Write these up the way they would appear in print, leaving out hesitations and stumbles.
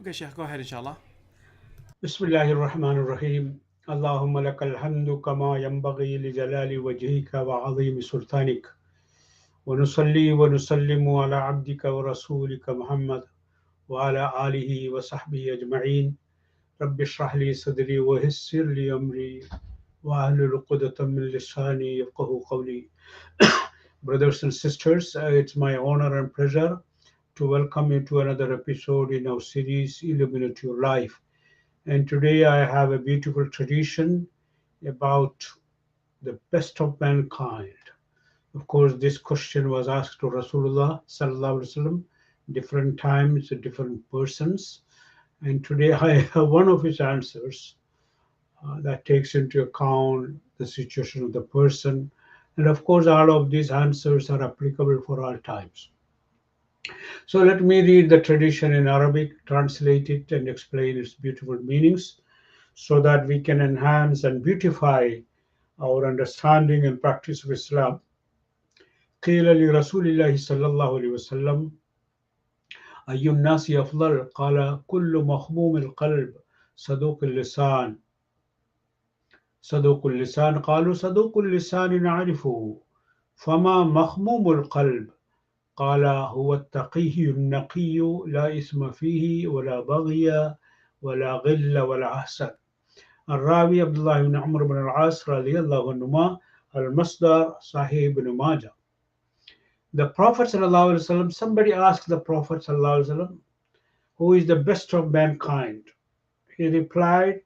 Okay, Sheikh, go ahead, inshallah. بسم الله الرحمن الرحيم اللهم لك الحمد كما ينبغي لجلال وجهك وعظيم سلطانك ونصلي ونسلم على عبدك ورسولك محمد وعلى آله وصحبه أجمعين رب اشرح لي صدري ويسر لي أمري واحلل عقدة من لساني يفقهوا قولي. Brothers and sisters, it's my honor and pleasure to welcome you to another episode in our series Illuminate Your Life. And today I have a beautiful tradition about the best of mankind. Of course, this question was asked to Rasulullah sallallahu alaihi wasallam different times to different persons, and today I have one of his answers that takes into account the situation of the person, and of course, all of these answers are applicable for all times. So let me read the tradition in Arabic, translate it, and explain its beautiful meanings so that we can enhance and beautify our understanding and practice of Islam. قيل لرسول الله صلى الله عليه وسلم أي الناس أفضل قال كل مخموم القلب صدوق اللسان صدوق اللسان قالوا صدوق اللسان نعرفه فما مخموم القلب قال هو التقي النقي لا إثم فيه ولا بغي ولا غل ولا حسد. الراوي عبد الله بن عمرو بن العاص رضي الله عنهما. المصدر صحيح بن ماجه. The Prophet ﷺ, somebody asked the Prophet ﷺ, who is the best of mankind? He replied,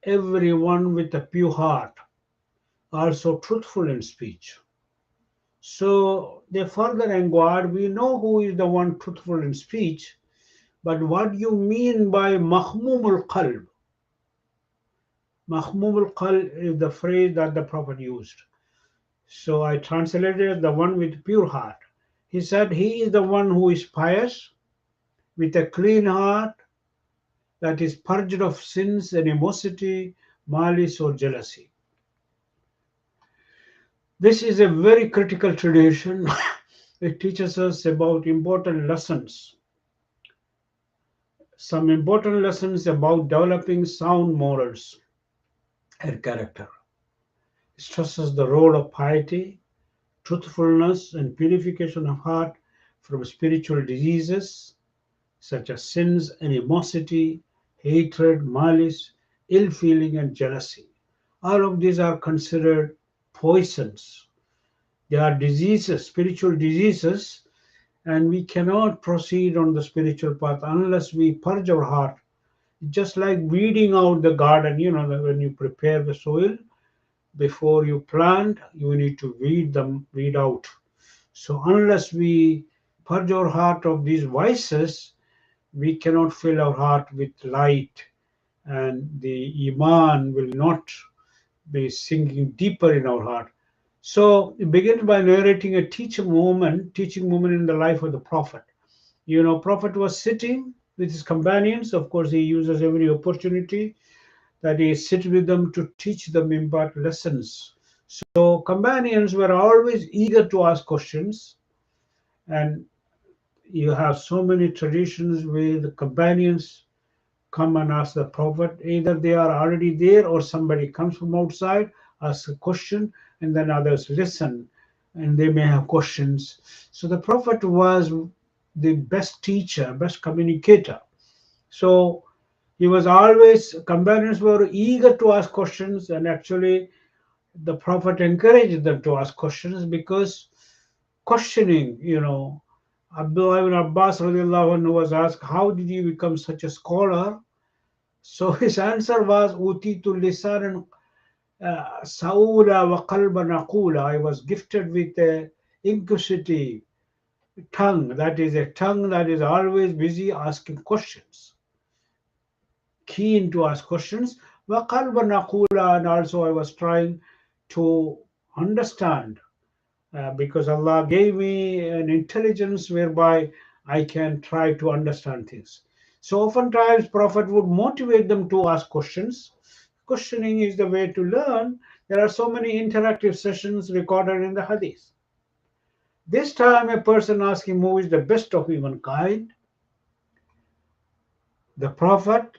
everyone with a pure heart, also truthful in speech. So they further inquired, we know who is the one truthful in speech, but what do you mean by mahmumul qalb? Mahmumul qalb is the phrase that the Prophet used. So I translated the one with pure heart. He said he is the one who is pious, with a clean heart, that is purged of sins, animosity, malice, or jealousy. This is a very critical tradition. It teaches us about important lessons, some important lessons about developing sound morals and character. It stresses the role of piety, truthfulness, and purification of heart from spiritual diseases such as sins, animosity, hatred, malice, ill feeling, and jealousy. All of these are considered poisons. They are diseases, spiritual diseases, and we cannot proceed on the spiritual path unless we purge our heart. Just like weeding out the garden, when you prepare the soil before you plant, you need to weed out. So unless we purge our heart of these vices, we cannot fill our heart with light, and the iman will not be sinking deeper in our heart. So it begins by narrating a teaching moment in the life of the Prophet. Prophet was sitting with his companions. Of course, he uses every opportunity that he sits with them to teach them important lessons. So companions were always eager to ask questions, and you have so many traditions where the companions come and ask the Prophet. Either they are already there or somebody comes from outside, asks a question, and then others listen and they may have questions. So the Prophet was the best teacher, best communicator. So he was always, companions were eager to ask questions, and actually the Prophet encouraged them to ask questions because questioning, Abdullah ibn Abbas radiallahu anhu was asked, how did you become such a scholar? So his answer was, Utitu lisanan saula wa qalban aqula. I was gifted with a inquisitive tongue, that is a tongue that is always busy asking questions, keen to ask questions. Wa qalban aqula, and also I was trying to understand because Allah gave me an intelligence whereby I can try to understand things. So oftentimes Prophet would motivate them to ask questions. Questioning is the way to learn. There are so many interactive sessions recorded in the Hadith. This time a person asking who is the best of humankind. The Prophet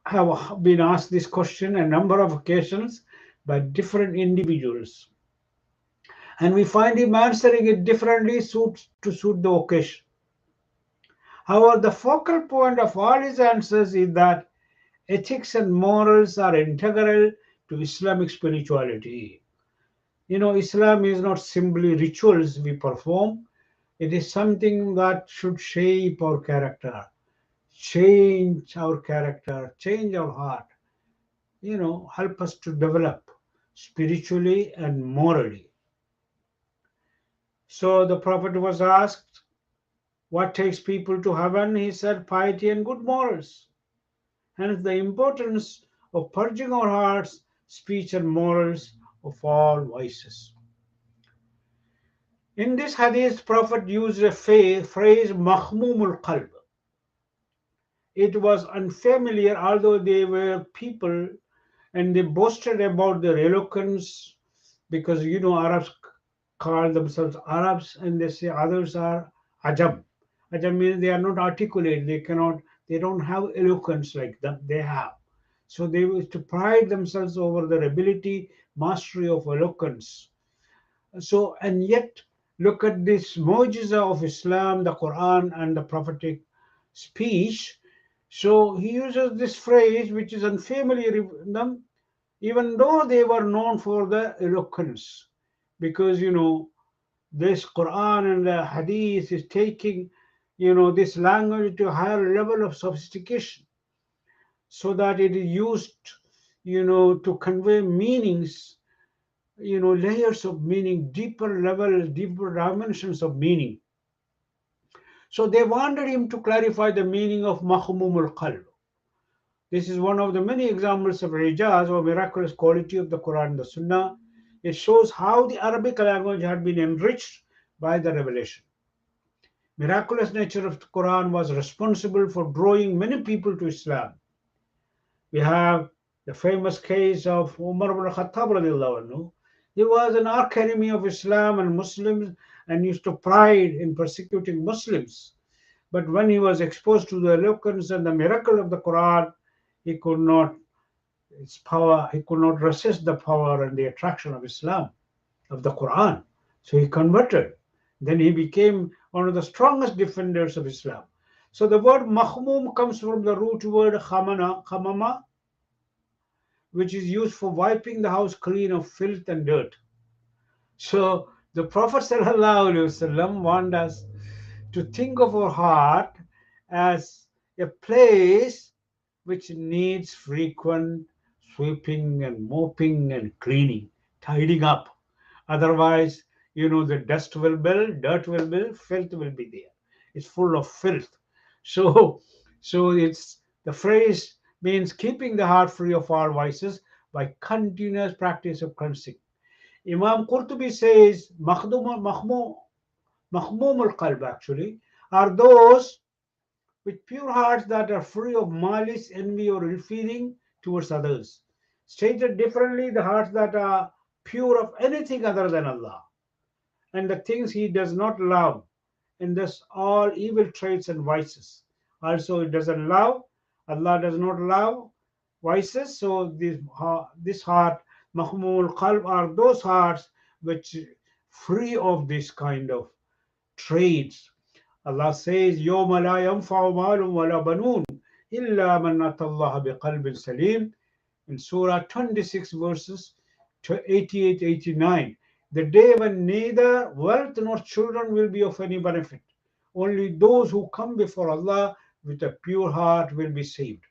have been asked this question a number of occasions by different individuals, and we find him answering it differently to suit the occasion. However, the focal point of all his answers is that ethics and morals are integral to Islamic spirituality. Islam is not simply rituals we perform, it is something that should shape our character, change our heart, help us to develop spiritually and morally. So the Prophet was asked, what takes people to heaven? He said, piety and good morals. Hence, the importance of purging our hearts, speech, and morals of all vices. In this hadith, Prophet used a phrase, mahmumul qalb. It was unfamiliar, although they were people and they boasted about their eloquence, because Arabs call themselves Arabs and they say others are Ajam. Ajam means they are not articulate, they don't have eloquence like that they have. So they used to pride themselves over their ability, mastery of eloquence. So, and yet, look at this mu'jiza of Islam, the Quran, and the prophetic speech. So he uses this phrase, which is unfamiliar with them, even though they were known for the eloquence, because this Quran and the Hadith is taking this language to a higher level of sophistication, so that it is used to convey meanings, layers of meaning, deeper levels, deeper dimensions of meaning. So they wanted him to clarify the meaning of mahmumul qalb. This is one of the many examples of ijaz or miraculous quality of the Quran and the Sunnah. It shows how the Arabic language had been enriched by the revelation. Miraculous nature of the Quran was responsible for drawing many people to Islam. We have the famous case of Umar ibn Khattab radiallahu anhu. He was an arch enemy of Islam and Muslims and used to pride in persecuting Muslims. But when he was exposed to the eloquence and the miracle of the Quran, he could not resist the power and the attraction of Islam, of the Quran. So he converted. Then he became one of the strongest defenders of Islam. So the word mahmum comes from the root word khamama, which is used for wiping the house clean of filth and dirt. So the Prophet ﷺ warned us to think of our heart as a place which needs frequent sweeping and mopping and cleaning, tidying up. Otherwise, the dust will build, dirt will build, filth will be there. It's full of filth. So it's the phrase means keeping the heart free of all vices by continuous practice of cleansing. Imam Qurtubi says, mahmum al-qalb actually are those with pure hearts that are free of malice, envy, or ill feeling towards others. Stated differently, the hearts that are pure of anything other than Allah and the things He does not love, and thus all evil traits and vices. Also, it doesn't love, Allah does not love vices. So this heart, mahmul qalb, are those hearts which free of this kind of traits. Allah says, يَوْمَ لَا يَنْفَعُ مَالٌ وَلَا بَنُونَ إِلَّا مَنْ أَتَى اللَّهَ بِقَلْبٍ سَلِيمٍ, in Surah 26 verses 88-89. The day when neither wealth nor children will be of any benefit. Only those who come before Allah with a pure heart will be saved.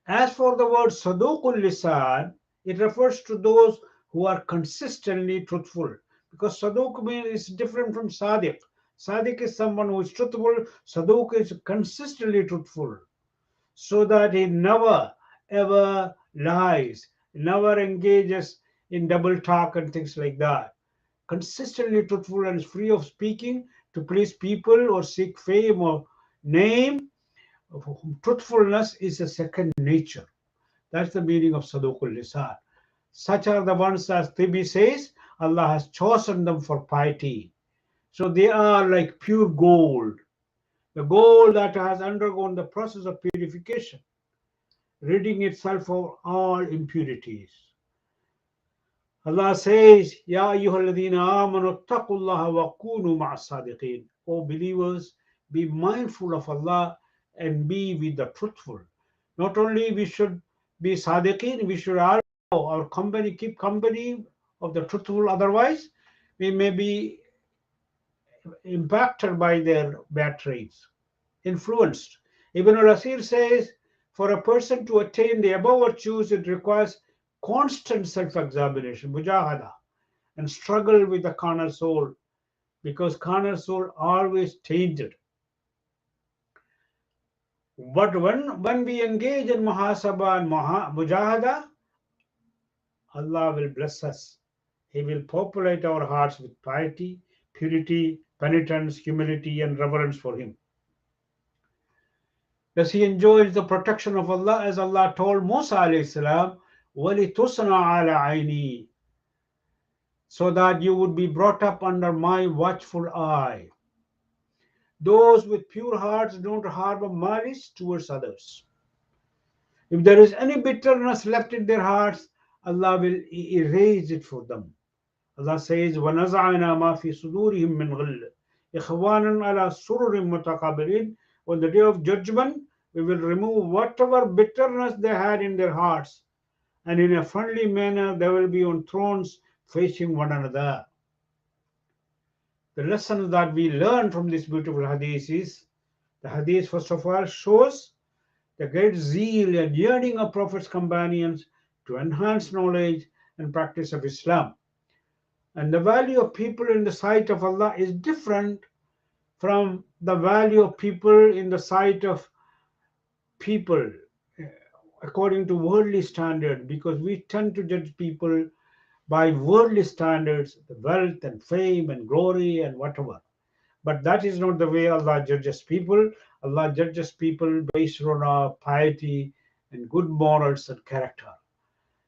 As for the word saduqul lisan, it refers to those who are consistently truthful, because saduq means is different from sadiq. Sadiq is someone who is truthful. Saduq is consistently truthful, so that he never ever lies, never engages in double talk and things like that. Consistently truthful and is free of speaking to please people or seek fame or name. Truthfulness is a second nature. That's the meaning of Saduqul Lisan. Such are the ones, as Tibi says, Allah has chosen them for piety. So they are like pure gold. the goal that has undergone the process of purification, ridding itself of all impurities. Allah says, Ya ayyuhalladhina amanu taqullaha wa kunu ma'as-sadiqin. O believers, be mindful of Allah and be with the truthful. Not only we should be sadiqin, we should also our company keep company of the truthful. Otherwise, we may be impacted by their bad traits, influenced. Ibn al-Asir says, for a person to attain the above virtues, it requires constant self-examination, mujahada, and struggle with the carnal soul, because carnal soul always tainted. But when we engage in muhasaba and mujahada, Allah will bless us. He will populate our hearts with piety, purity, penitence, humility, and reverence for Him. Thus he enjoys the protection of Allah, as Allah told Musa alayhi salam, وَلِتُصْنَعَ عَلَى عَيْنِي, so that you would be brought up under my watchful eye. Those with pure hearts don't harbor malice towards others. If there is any bitterness left in their hearts, Allah will erase it for them. Allah says, وَنَزَعْنَا مَا فِي صُدُورِهِم مِّنْ غِلٍّ إِخْوَانًا عَلَى سُرُرٍ مُتَقَابِلِينَ. On the day of judgment, we will remove whatever bitterness they had in their hearts, and in a friendly manner they will be on thrones facing one another. The lesson that we learn from this beautiful hadith is, the hadith first of all shows the great zeal and yearning of Prophet's companions to enhance knowledge and practice of Islam. And the value of people in the sight of Allah is different from the value of people in the sight of people according to worldly standard, because we tend to judge people by worldly standards, the wealth and fame and glory and whatever. But that is not the way Allah judges people. Allah judges people based on our piety and good morals and character.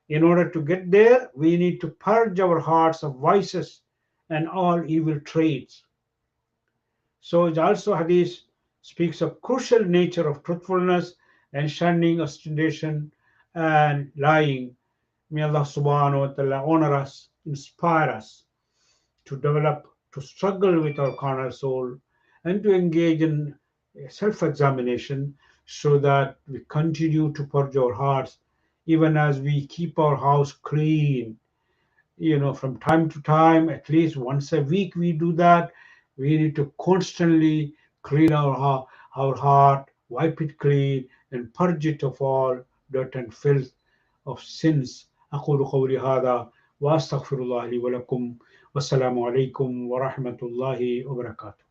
In order to get there, we need to purge our hearts of vices and all evil traits. So it also hadith speaks of crucial nature of truthfulness and shunning ostentation and lying. May Allah subhanahu wa ta'ala honor us, inspire us to develop, to struggle with our carnal soul, and to engage in self-examination, so that we continue to purge our hearts, even as we keep our house clean. From time to time, at least once a week we do that. We need to constantly clean our heart, wipe it clean, and purge it of all dirt and filth of sins. أقول قولي هذا وأستغفر الله لي ولكم والسلام عليكم ورحمة الله وبركاته.